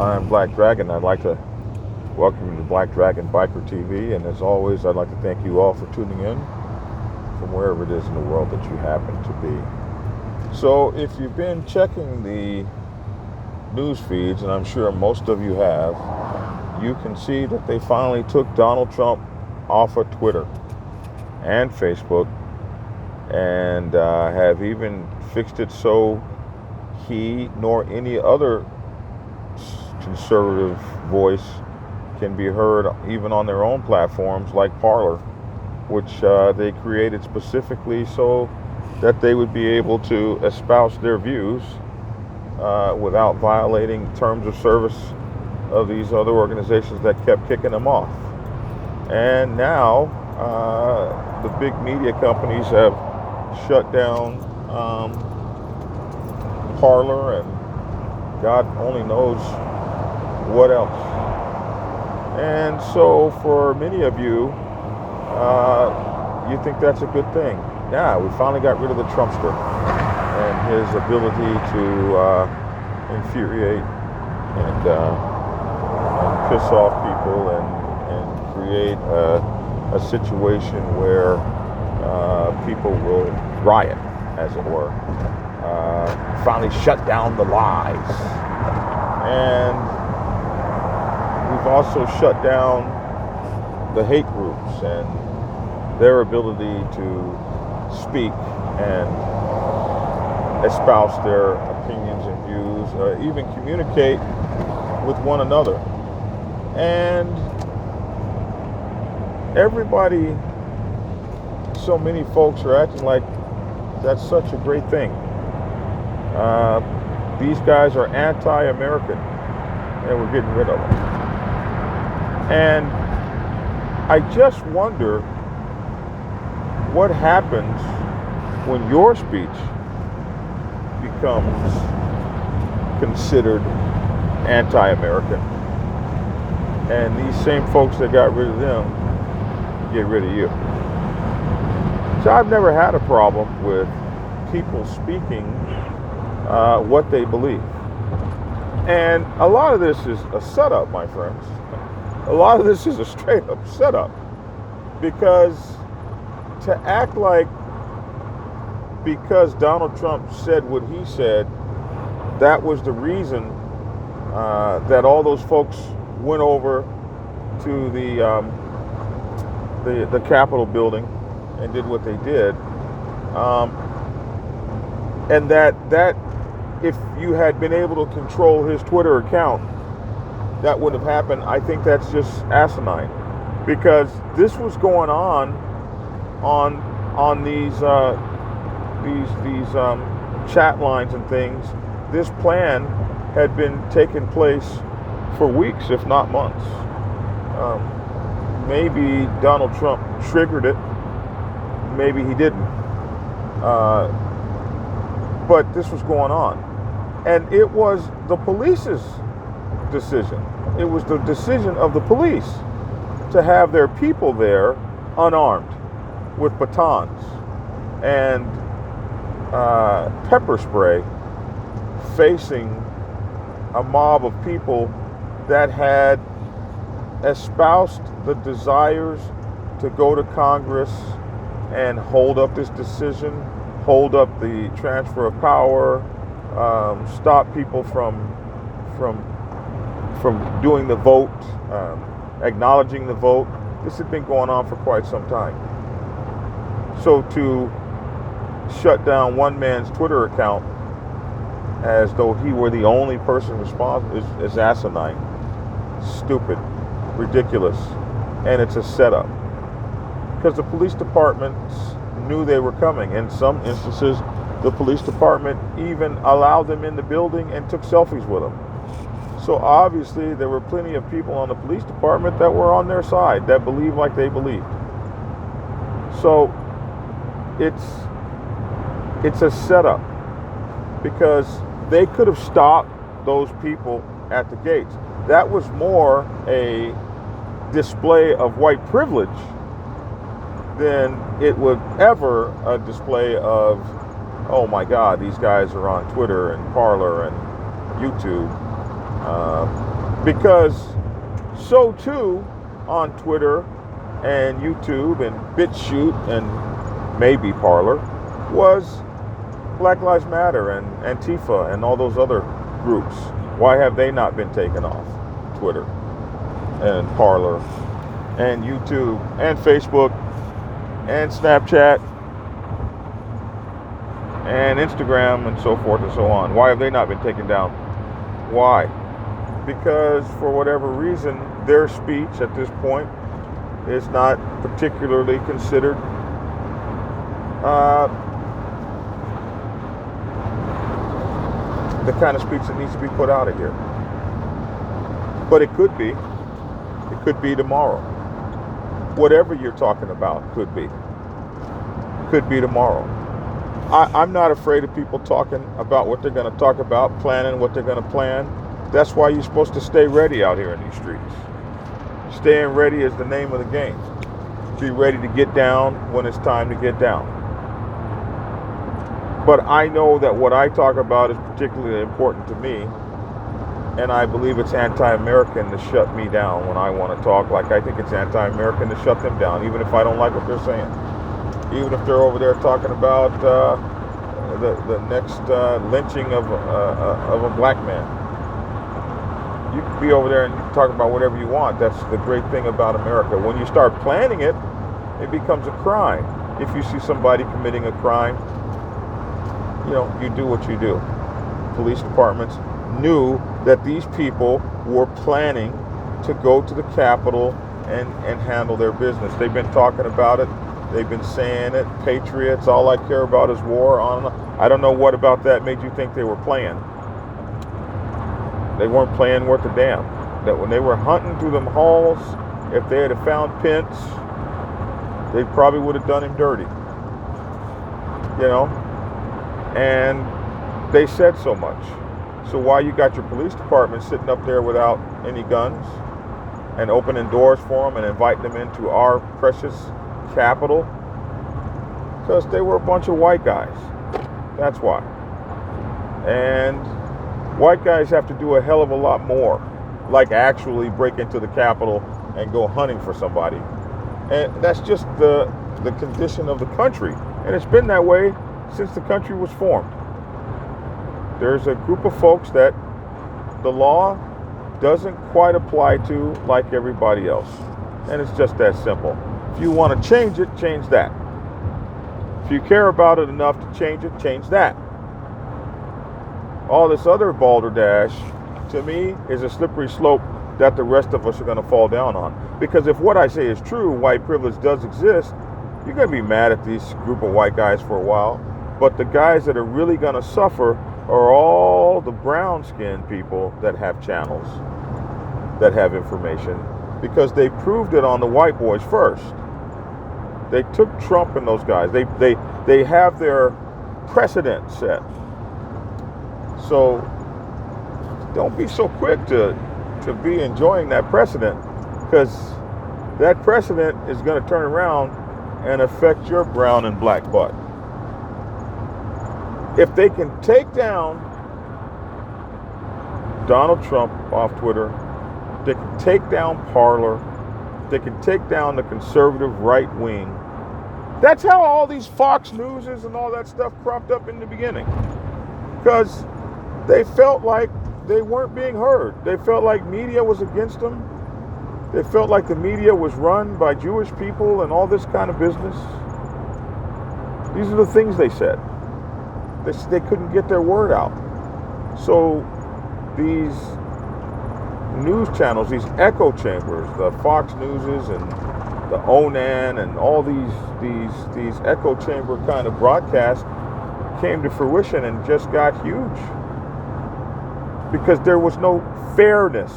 I'm Black Dragon. I'd like to welcome you to Black Dragon Biker TV, and as always, I'd like to thank you all for tuning in from wherever it is in the world that you happen to be. So, if you've been checking the news feeds, and I'm sure most of you have, you can see that they finally took Donald Trump off of Twitter and Facebook, and have even fixed it so he nor any other conservative voice can be heard even on their own platforms like Parler, which they created specifically so that they would be able to espouse their views without violating terms of service of these other organizations that kept kicking them off. And now the big media companies have shut down Parler and God only knows what else. And so for many of you, you think that's a good thing. Yeah, we finally got rid of the Trumpster and his ability to infuriate and piss off people and create a situation where people will riot, as it were. Finally shut down the lies. And we've also shut down the hate groups and their ability to speak and espouse their opinions and views, even communicate with one another. And everybody, so many folks are acting like that's such a great thing. These guys are anti-American, and we're getting rid of them. And I just wonder what happens when your speech becomes considered anti-American, and these same folks that got rid of them get rid of you. So I've never had a problem with people speaking what they believe. And a lot of this is a setup, my friends. A lot of this is a straight up setup. Because to act like because Donald Trump said what he said, that was the reason that all those folks went over to the Capitol building and did what they did. And that if you had been able to control his Twitter account, that wouldn't have happened. I think that's just asinine, because this was going on these chat lines and things. This plan had been taking place for weeks, if not months. Maybe Donald Trump triggered it. Maybe he didn't. But this was going on. And it was the police's decision. It was the decision of the police to have their people there unarmed with batons and pepper spray, facing a mob of people that had espoused the desires to go to Congress and hold up this decision, hold up the transfer of power, stop people from doing the vote, acknowledging the vote. This had been going on for quite some time. So to shut down one man's Twitter account as though he were the only person responsible is asinine, stupid, ridiculous, and it's a setup. Because the police departments knew they were coming. In some instances, the police department even allowed them in the building and took selfies with them. So obviously there were plenty of people on the police department that were on their side, that believed like they believed. So it's a setup, because they could have stopped those people at the gates. That was more a display of white privilege than it would ever a display of, oh my God, these guys are on Twitter and Parler and YouTube Because so too on Twitter and YouTube and BitChute and maybe Parler was Black Lives Matter and Antifa and all those other groups. Why have they not been taken off Twitter and Parler and YouTube and Facebook and Snapchat and Instagram and so forth and so on? Why have they not been taken down? Why? Because for whatever reason, their speech at this point is not particularly considered the kind of speech that needs to be put out of here. But it could be. It could be tomorrow. Whatever you're talking about could be. Could be tomorrow. I'm not afraid of people talking about what they're going to talk about, planning what they're going to plan. That's why you're supposed to stay ready out here in these streets. Staying ready is the name of the game. Be ready to get down when it's time to get down. But I know that what I talk about is particularly important to me, and I believe it's anti-American to shut me down when I want to talk, like I think it's anti-American to shut them down, even if I don't like what they're saying. Even if they're over there talking about the next lynching of a black man. You can be over there and you can talk about whatever you want. That's the great thing about America. When you start planning it, it becomes a crime. If you see somebody committing a crime, you do what you do. Police departments knew that these people were planning to go to the Capitol and handle their business. They've been talking about it. They've been saying it. Patriots, all I care about is war. I don't know what about that made you think they were playing. They weren't playing worth a damn. That when they were hunting through them halls, if they had found Pence, they probably would have done him dirty. And they said so much. So why you got your police department sitting up there without any guns and opening doors for them and inviting them into our precious Capitol? Because they were a bunch of white guys. That's why. And white guys have to do a hell of a lot more, like actually break into the Capitol and go hunting for somebody. And that's just the condition of the country. And it's been that way since the country was formed. There's a group of folks that the law doesn't quite apply to like everybody else. And it's just that simple. If you want to change it, change that. If you care about it enough to change it, change that. All this other balderdash, to me, is a slippery slope that the rest of us are going to fall down on. Because if what I say is true, white privilege does exist, you're going to be mad at this group of white guys for a while. But the guys that are really going to suffer are all the brown-skinned people that have channels, that have information, because they proved it on the white boys first. They took Trump and those guys. They have their precedent set. So don't be so quick to be enjoying that precedent, because that precedent is going to turn around and affect your brown and black butt. If they can take down Donald Trump off Twitter, they can take down Parler, they can take down the conservative right wing. That's how all these Fox Newses and all that stuff cropped up in the beginning. Because they felt like they weren't being heard. They felt like media was against them. They felt like the media was run by Jewish people and all this kind of business. These are the things they said. They couldn't get their word out. So these news channels, these echo chambers, the Fox Newses and the Onan and all these echo chamber kind of broadcasts came to fruition and just got huge. Because there was no fairness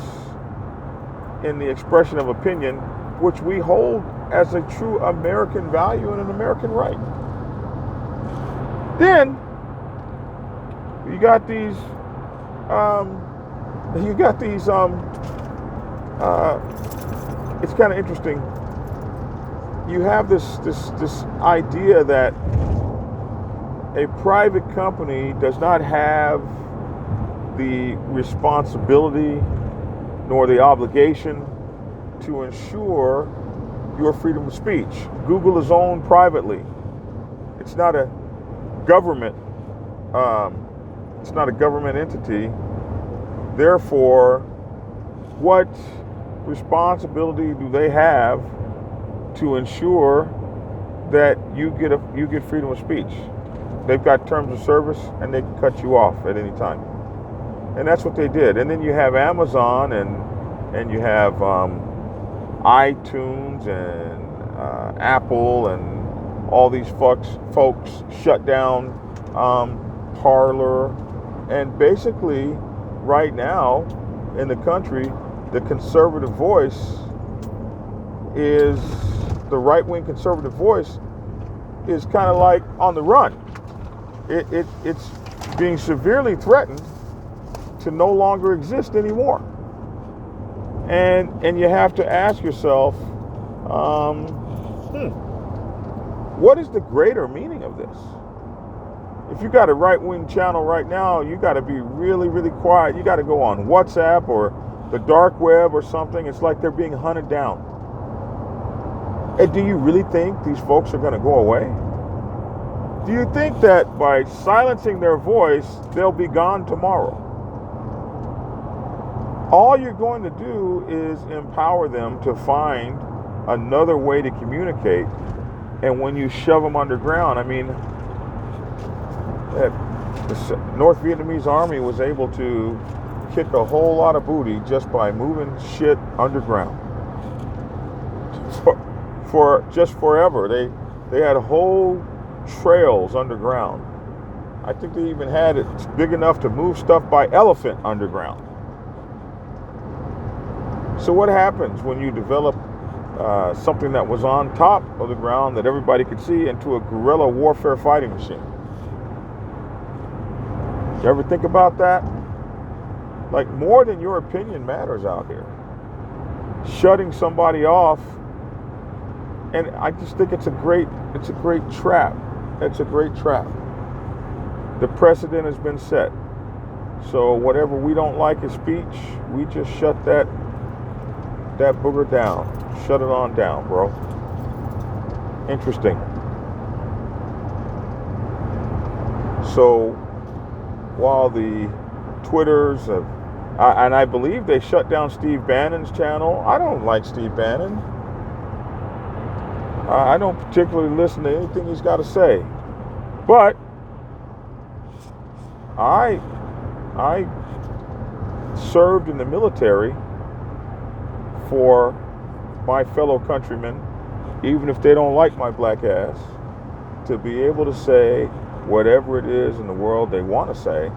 in the expression of opinion, which we hold as a true American value and an American right. Then you got these it's kind of interesting. You have this idea that a private company does not have the responsibility nor the obligation to ensure your freedom of speech. Google is owned privately. It's not a government. It's not a government entity. Therefore, what responsibility do they have to ensure that you get freedom of speech? They've got terms of service, and they can cut you off at any time. And that's what they did. And then you have Amazon, and you have iTunes and Apple, and all these folks shut down Parler. And basically, right now in the country, the conservative voice is, the right-wing conservative voice is kind of like on the run. It's being severely threatened to no longer exist anymore. And you have to ask yourself, what is the greater meaning of this? If you got a right-wing channel right now, you got to be really, really quiet. You got to go on WhatsApp or the dark web or something. It's like they're being hunted down. And do you really think these folks are going to go away? Do you think that by silencing their voice, they'll be gone tomorrow? All you're going to do is empower them to find another way to communicate. And when you shove them underground, I mean, the North Vietnamese army was able to kick a whole lot of booty just by moving shit underground. For just forever. They had whole trails underground. I think they even had it big enough to move stuff by elephant underground. So what happens when you develop something that was on top of the ground that everybody could see into a guerrilla warfare fighting machine? You ever think about that? Like, more than your opinion matters out here. Shutting somebody off, and I just think it's a great trap. It's a great trap. The precedent has been set. So whatever we don't like as speech, we just shut that booger down. Shut it on down, bro. Interesting. So while the Twitters have, and I believe they shut down Steve Bannon's channel. I don't like Steve Bannon. I don't particularly listen to anything he's got to say. But I served in the military for my fellow countrymen, even if they don't like my black ass, to be able to say whatever it is in the world they want to say,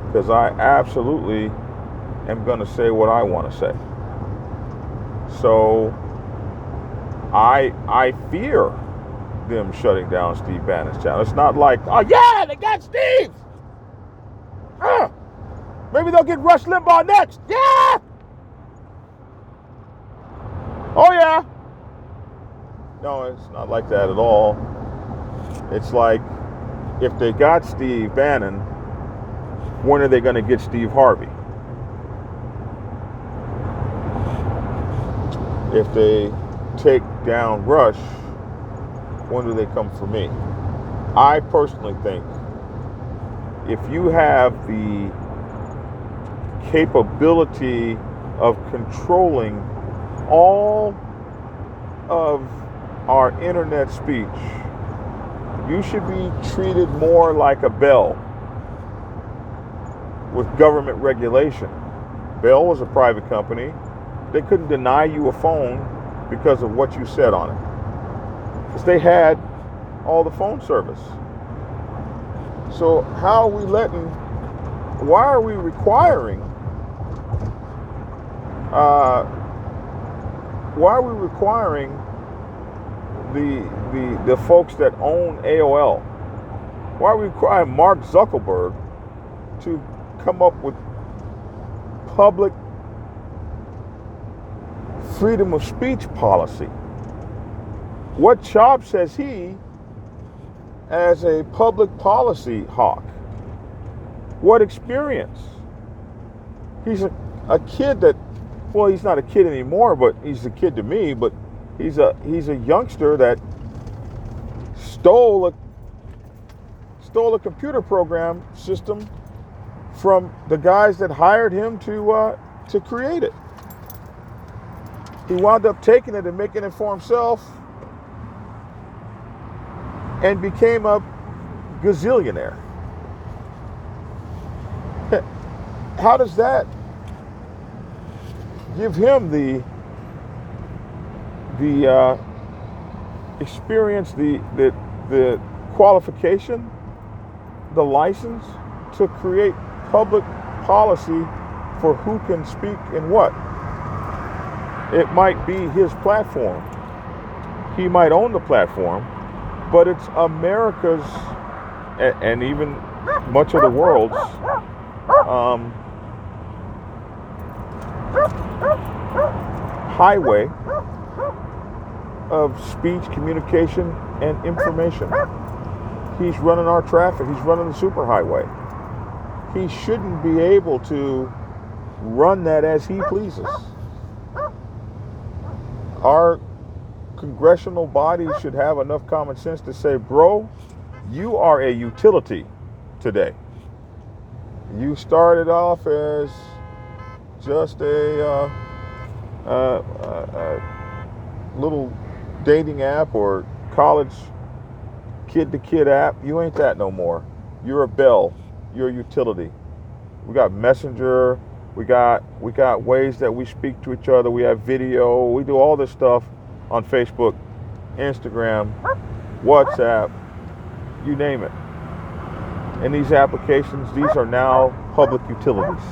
because I absolutely am going to say what I want to say. So I fear them shutting down Steve Bannon's channel. It's not like, oh yeah, they got Steve. Maybe they'll get Rush Limbaugh next. Yeah. Oh yeah. No, it's not like that at all. It's like, if they got Steve Bannon, when are they going to get Steve Harvey? If they take down Rush, when do they come for me? I personally think if you have the capability of controlling all of our internet speech, you should be treated more like a Bell with government regulation. Bell was a private company. They couldn't deny you a phone because of what you said on it, because they had all the phone service. So how are we why are we requiring the folks that own AOL, why are we requiring Mark Zuckerberg to come up with public freedom of speech policy? What chops has he as a public policy hawk? What experience? a kid that, well, he's not a kid anymore, but he's a kid to me, but he's a youngster that stole a computer program system from the guys that hired him to create it. He wound up taking it and making it for himself and became a gazillionaire. How does that give him the experience, the qualification, the license to create public policy for who can speak and what? It might be his platform. He might own the platform, but it's America's and even much of the world's highway of speech, communication, and information. He's running our traffic. He's running the superhighway. He shouldn't be able to run that as he pleases. Our congressional body should have enough common sense to say, bro, you are a utility today. You started off as just a little dating app or college kid-to-kid app. You ain't that no more. You're a bell. You're a utility. We got Messenger. We got ways that we speak to each other. We have video. We do all this stuff on Facebook, Instagram, WhatsApp, you name it. And these applications, these are now public utilities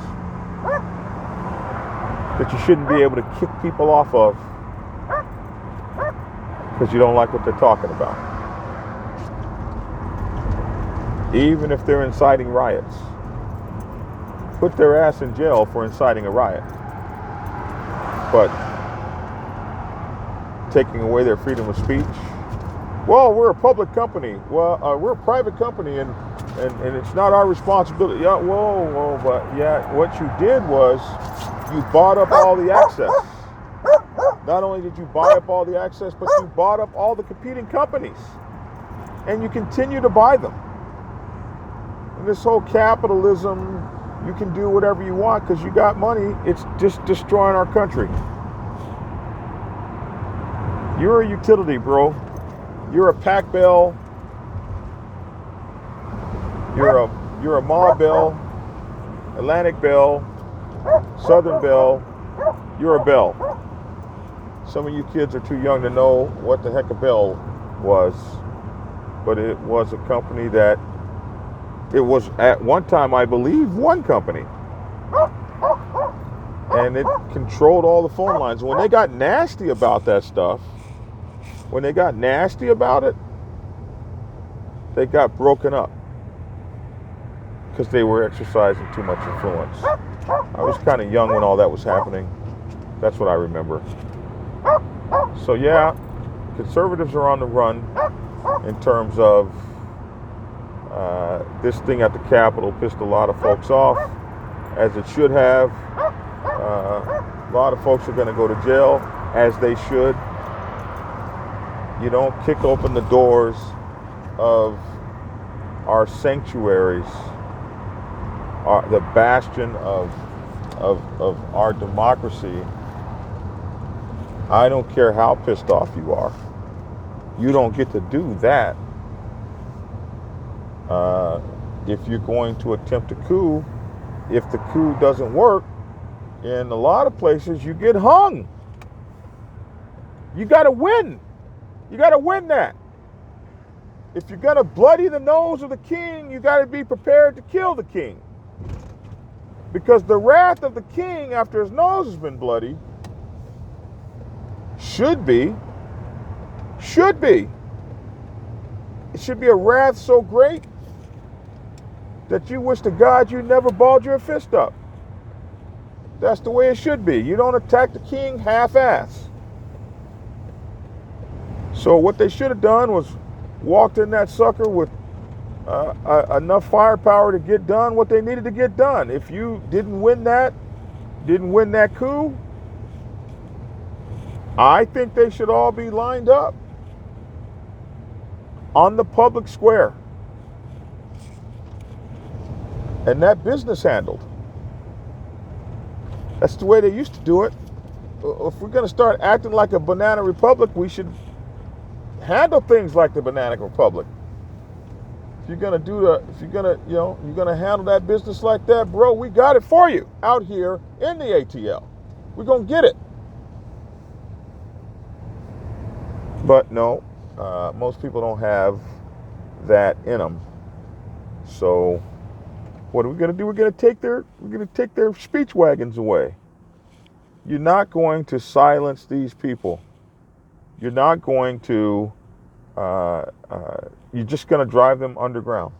that you shouldn't be able to kick people off of because you don't like what they're talking about. Even if they're inciting riots. Put their ass in jail for inciting a riot. But taking away their freedom of speech. Well, we're a public company. Well, we're a private company, and it's not our responsibility. Yeah, whoa, but yeah, what you did was you bought up all the access. Not only did you buy up all the access, but you bought up all the competing companies, and you continue to buy them. And this whole capitalism, you can do whatever you want because you got money. It's just destroying our country. You're a utility, bro. You're a pack bell. You're a Ma Bell, Atlantic Bell, Southern Bell. You're a bell. Some of you kids are too young to know what the heck a bell was, but it was a company that it was at one time, I believe, one company. And it controlled all the phone lines. When they got nasty about that stuff, when they got nasty about it, they got broken up because they were exercising too much influence. I was kind of young when all that was happening. That's what I remember. So yeah, conservatives are on the run in terms of this thing at the Capitol pissed a lot of folks off, as it should have. A lot of folks are going to go to jail, as they should. You don't kick open the doors of our sanctuaries, the bastion of our democracy. I don't care how pissed off you are. You don't get to do that. If you're going to attempt a coup, if the coup doesn't work, in a lot of places you get hung. You got to win. You got to win that. If you're going to bloody the nose of the king, you got to be prepared to kill the king. Because the wrath of the king after his nose has been bloody should be. It should be a wrath so great that you wish to God you never balled your fist up. That's the way it should be. You don't attack the king half-ass. So what they should have done was walked in that sucker with enough firepower to get done what they needed to get done. If you didn't win that, didn't win that coup, I think they should all be lined up on the public square and that business handled. That's the way they used to do it. If we're going to start acting like a banana republic, we should handle things like the banana republic. If you're going to you're going to handle that business like that, bro, we got it for you out here in the ATL. We're going to get it. But no, most people don't have that in them. So what are we going to do? We're going to take their speech wagons away. You're not going to silence these people. You're not going to, you're just going to drive them underground.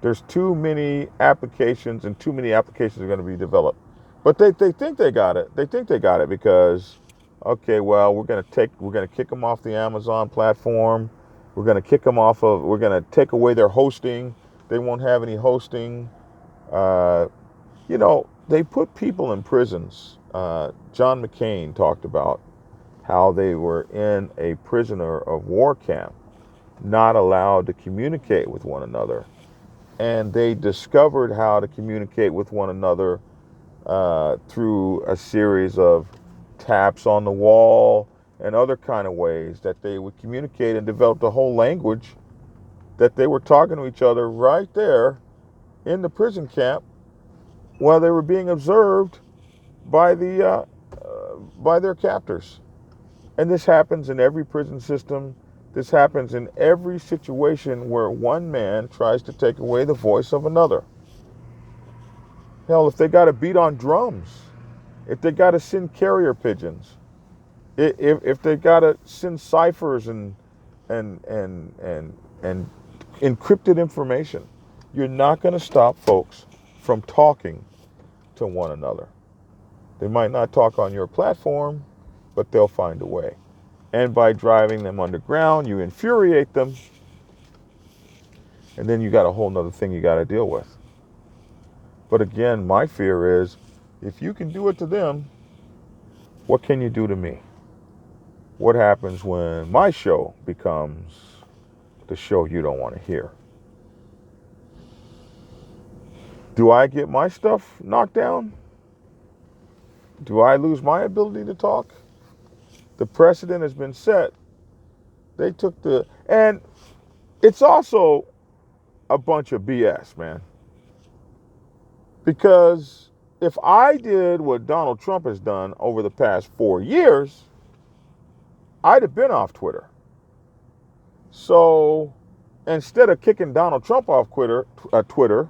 There's too many applications, and too many applications are going to be developed. But they think they got it. They think they got it because, okay, well, we're going to kick them off the Amazon platform. We're going to take away their hosting. They won't have any hosting. They put people in prisons. John McCain talked about how they were in a prisoner of war camp, not allowed to communicate with one another. And they discovered how to communicate with one another through a series of taps on the wall and other kind of ways that they would communicate, and developed a whole language that they were talking to each other right there in the prison camp while they were being observed by their captors. And this happens in every prison system. This happens in every situation where one man tries to take away the voice of another. Hell, if they got to beat on drums, if they got to send carrier pigeons, if they got to send ciphers and encrypted information, you're not going to stop folks from talking to one another. They might not talk on your platform, but they'll find a way. And by driving them underground, you infuriate them, and then you got a whole nother thing you got to deal with. But again, my fear is, if you can do it to them, what can you do to me? What happens when my show becomes the show you don't want to hear? Do I get my stuff knocked down? Do I lose my ability to talk? The precedent has been set. They took and it's also a bunch of BS, man. Because if I did what Donald Trump has done over the past 4 years, I'd have been off Twitter. So instead of kicking Donald Trump off Twitter,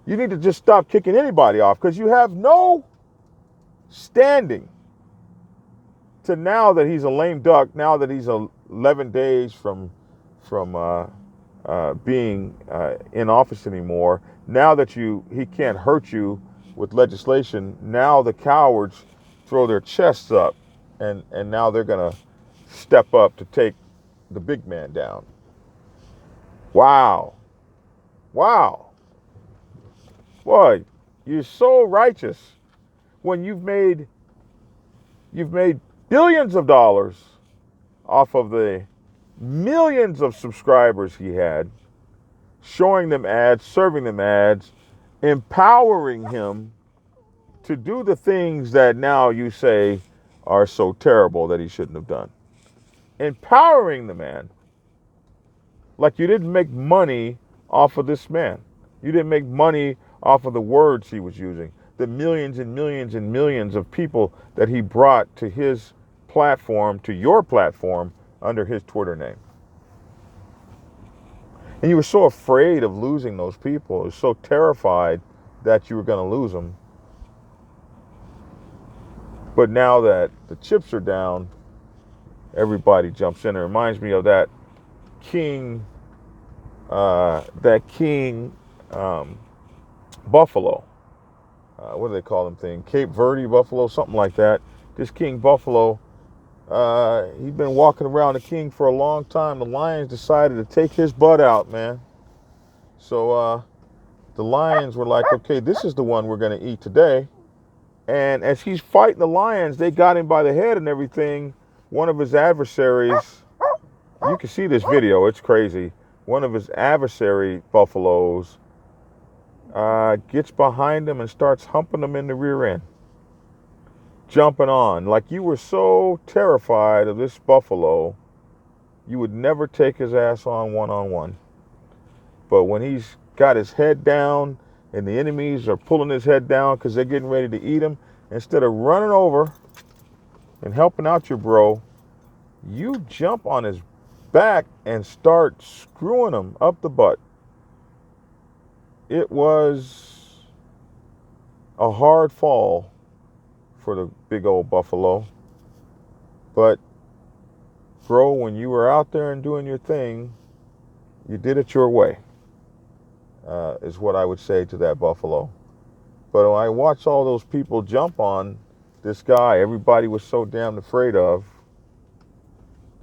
you need to just stop kicking anybody off, because you have no standing to, now that he's a lame duck, now that he's 11 days from being in office anymore, now that he can't hurt you with legislation, now the cowards throw their chests up, and now they're going to step up to take the big man down. Wow. Boy, you're so righteous when you've made billions of dollars off of the millions of subscribers he had, showing them ads, serving them ads, empowering him to do the things that now you say are so terrible that he shouldn't have done. Empowering the man. Like you didn't make money off of this man. You didn't make money off of the words he was using. The millions and millions and millions of people that he brought to his platform, to your platform, under his Twitter name. And you were so afraid of losing those people, you were so terrified that you were going to lose them. But now that the chips are down, everybody jumps in. It reminds me of that king buffalo. What do they call them thing? Cape Verde buffalo, something like that. This King Buffalo, he'd been walking around the king for a long time. The lions decided to take his butt out, man. So the lions were like, okay, this is the one we're going to eat today. And as he's fighting the lions, they got him by the head and everything. One of his adversaries, you can see this video, it's crazy. One of his adversary buffaloes gets behind him and starts humping him in the rear end, jumping on. Like you were so terrified of this buffalo, you would never take his ass on one-on-one. But when he's got his head down and the enemies are pulling his head down because they're getting ready to eat him, instead of running over and helping out your bro, you jump on his back and start screwing him up the butt. It was a hard fall for the big old buffalo. But, bro, when you were out there and doing your thing, you did it your way, is what I would say to that buffalo. But when I watched all those people jump on this guy everybody was so damn afraid of,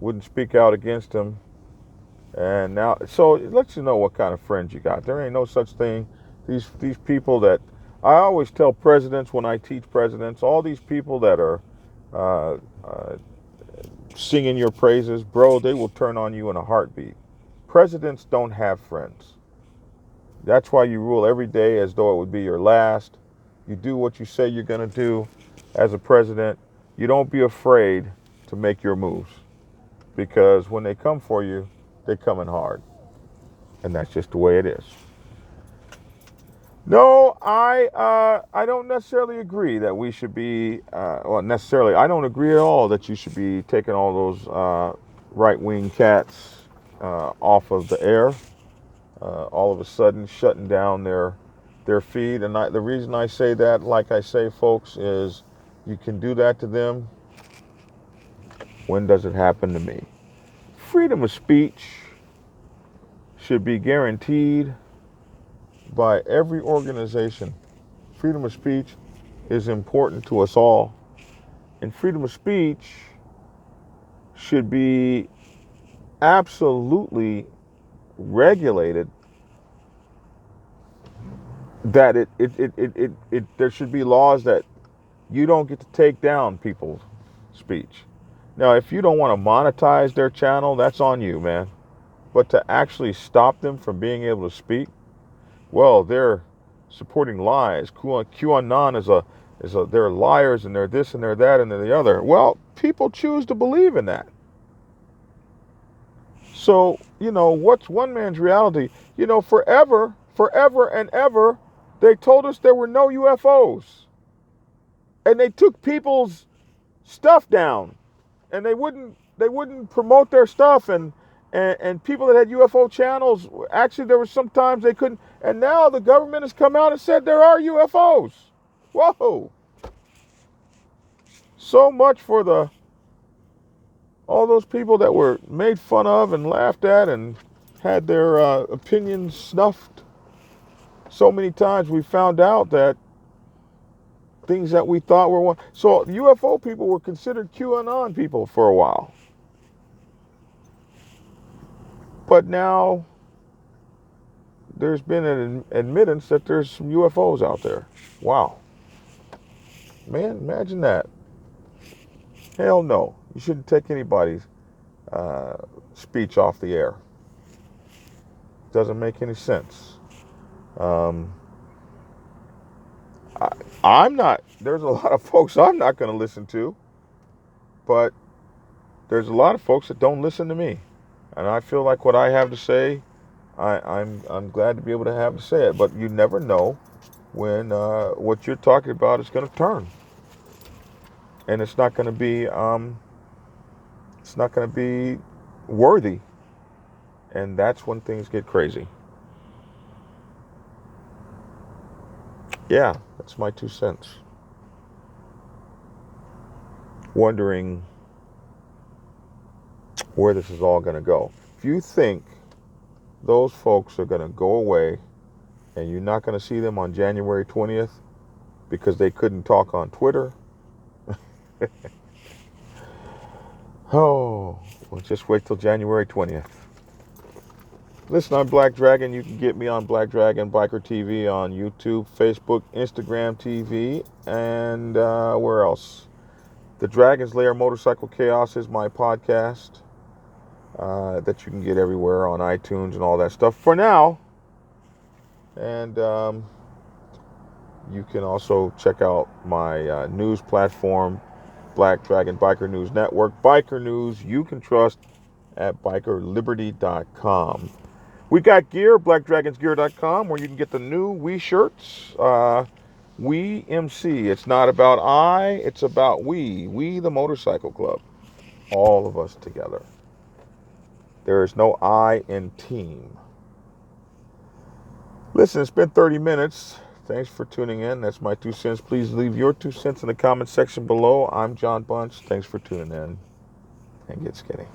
wouldn't speak out against him, and now, so it lets you know what kind of friends you got. There ain't no such thing. These people that, I always tell presidents when I teach presidents, all these people that are singing your praises, bro, they will turn on you in a heartbeat. Presidents don't have friends. That's why you rule every day as though it would be your last. You do what you say you're going to do as a president. You don't be afraid to make your moves, because when they come for you, they're coming hard. And that's just the way it is. No, I don't necessarily agree that we should be, I don't agree at all that you should be taking all those right-wing cats off of the air, all of a sudden shutting down their feed. And the reason I say that, like I say, folks, is you can do that to them. When does it happen to me? Freedom of speech should be guaranteed by every organization. Freedom of speech is important to us all. And freedom of speech should be absolutely regulated, that there should be laws that you don't get to take down people's speech. Now, if you don't want to monetize their channel, that's on you, man. But to actually stop them from being able to speak, well, they're supporting lies. QAnon they're liars, and they're this and they're that and they're the other. Well, people choose to believe in that. So, what's one man's reality? Forever and ever, they told us there were no UFOs. And they took people's stuff down. And they wouldn't promote their stuff, and people that had UFO channels, actually there were sometimes they couldn't, and now the government has come out and said there are UFOs. Whoa. So much for all those people that were made fun of and laughed at and had their opinions snuffed. So many times we found out that things that we thought were one. So UFO people were considered QAnon people for a while. But now there's been an admittance that there's some UFOs out there. Wow. Man, imagine that. Hell no. You shouldn't take anybody's speech off the air. Doesn't make any sense. There's a lot of folks I'm not going to listen to, but there's a lot of folks that don't listen to me. And I feel like what I have to say, I'm glad to be able to have to say it. But you never know when what you're talking about is going to turn, and it's not going to be worthy, and that's when things get crazy. Yeah, that's my 2 cents. Wondering where this is all going to go. If you think those folks are going to go away and you're not going to see them on January 20th because they couldn't talk on Twitter, oh, well, just wait till January 20th. Listen, I'm Black Dragon. You can get me on Black Dragon Biker TV on YouTube, Facebook, Instagram TV, and where else? The Dragon's Lair Motorcycle Chaos is my podcast that you can get everywhere on iTunes and all that stuff for now. And you can also check out my news platform, Black Dragon Biker News Network. Biker news you can trust at bikerliberty.com. We got gear, blackdragonsgear.com, where you can get the new We shirts. We MC. It's not about I, it's about we. We, the motorcycle club. All of us together. There is no I in team. Listen, it's been 30 minutes. Thanks for tuning in. That's my 2 cents. Please leave your 2 cents in the comment section below. I'm John Bunch. Thanks for tuning in. And get skinny.